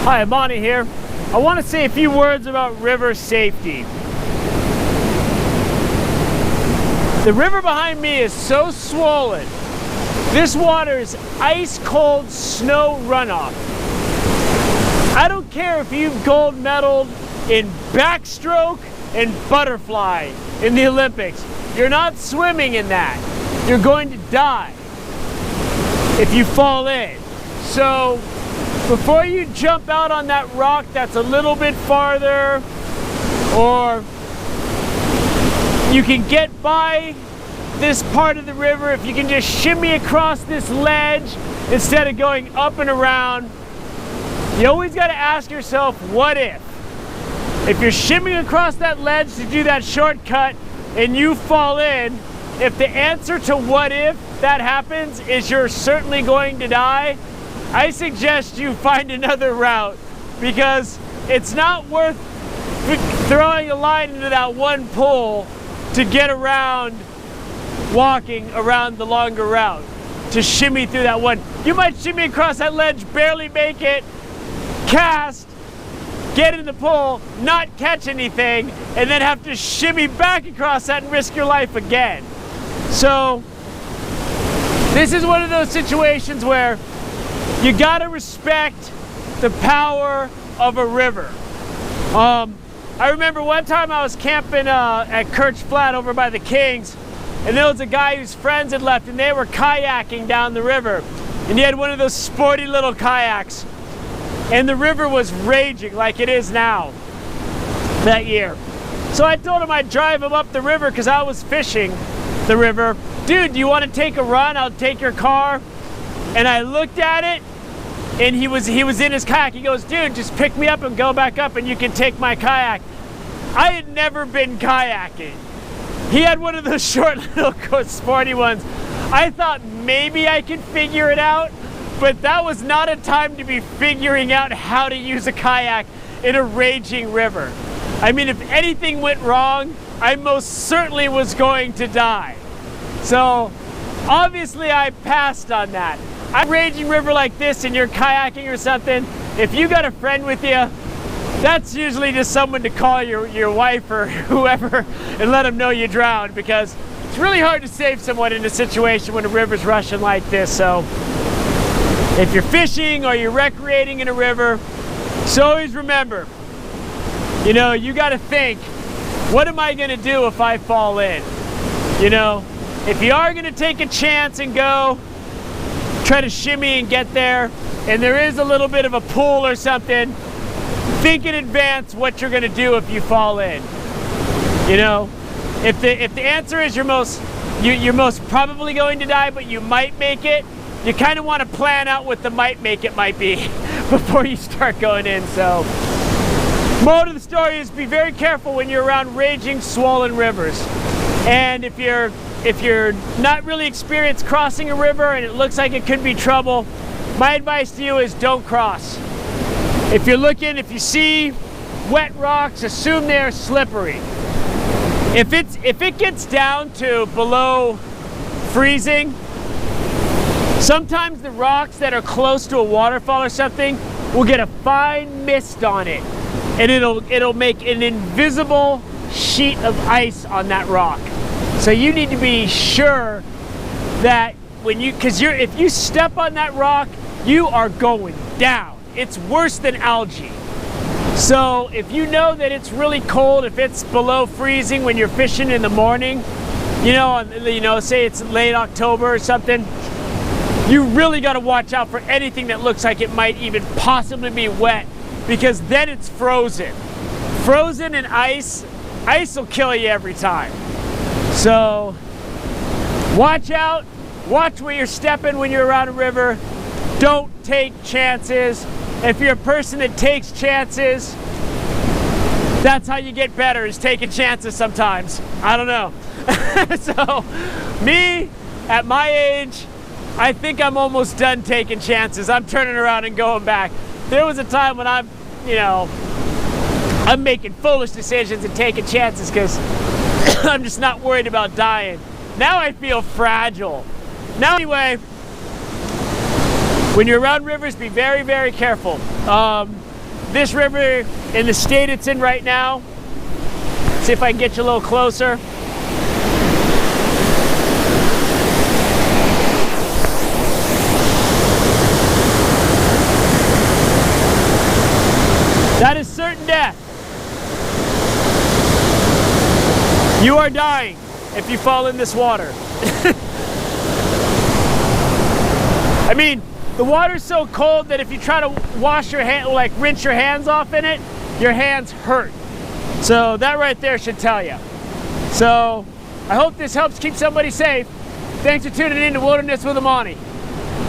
Hi, Monty here. I want to say a few words about river safety. The river behind me is so swollen. This water is ice cold snow runoff. I don't care if you've gold medaled in backstroke and butterfly in the Olympics. You're not swimming in that. You're going to die if you fall in. So before you jump out on that rock that's a little bit farther, or you can get by this part of the river, if you can just shimmy across this ledge instead of going up and around, you always got to ask yourself, what if? If you're shimmying across that ledge to do that shortcut and you fall in, if the answer to what if that happens is you're certainly going to die, I suggest you find another route, because it's not worth throwing a line into that one pool to get around walking around the longer route, to shimmy through that one. You might shimmy across that ledge, barely make it, cast, get in the pool, not catch anything, and then have to shimmy back across that and risk your life again. So this is one of those situations where you gotta respect the power of a river. I remember one time I was camping at Kirch Flat over by the Kings, and there was a guy whose friends had left, and they were kayaking down the river. And he had one of those sporty little kayaks. And the river was raging like it is now that year. So I told him I'd drive him up the river because I was fishing the river. Dude, do you want to take a run? I'll take your car. And I looked at it, and he was in his kayak. He goes, dude, just pick me up and go back up and you can take my kayak. I had never been kayaking. He had one of those short little sporty ones. I thought maybe I could figure it out, but that was not a time to be figuring out how to use a kayak in a raging river. I mean, if anything went wrong, I most certainly was going to die. So obviously I passed on that. A raging river like this and you're kayaking or something, if you got a friend with you, that's usually just someone to call your wife or whoever and let them know you drowned, because it's really hard to save someone in a situation when a river's rushing like this. So if you're fishing or you're recreating in a river, so always remember, you know, you got to think, what am I going to do if I fall in? You know, if you are going to take a chance and go, try to shimmy and get there, and there is a little bit of a pool or something, think in advance what you're going to do if you fall in. You know, if the answer is you're most probably going to die, but you might make it, you kind of want to plan out what the might make it might be before you start going in. So moral of the story is, be very careful when you're around raging, swollen rivers. And if you're not really experienced crossing a river and it looks like it could be trouble, my advice to you is don't cross. If you see wet rocks, assume they're slippery. If it gets down to below freezing, sometimes the rocks that are close to a waterfall or something will get a fine mist on it, and it'll make an invisible sheet of ice on that rock. So you need to be sure that if you step on that rock, you are going down. It's worse than algae. So if you know that it's really cold, if it's below freezing when you're fishing in the morning, you know, say it's late October or something, you really got to watch out for anything that looks like it might even possibly be wet, because then it's frozen. Frozen and ice will kill you every time. So watch out, watch where you're stepping when you're around a river. Don't take chances. If you're a person that takes chances, that's how you get better, is taking chances sometimes. I don't know. So me, at my age, I think I'm almost done taking chances. I'm turning around and going back. There was a time when I'm making foolish decisions and taking chances because I'm just not worried about dying. Now I feel fragile. Now anyway, when you're around rivers, be very, very careful. this river in the state it's in right now, see if I can get you a little closer. That is certain death. You are dying if you fall in this water. I mean, the water's so cold that if you try to wash your hand, like rinse your hands off in it, your hands hurt. So that right there should tell you. So I hope this helps keep somebody safe. Thanks for tuning in to Wilderness with Amani.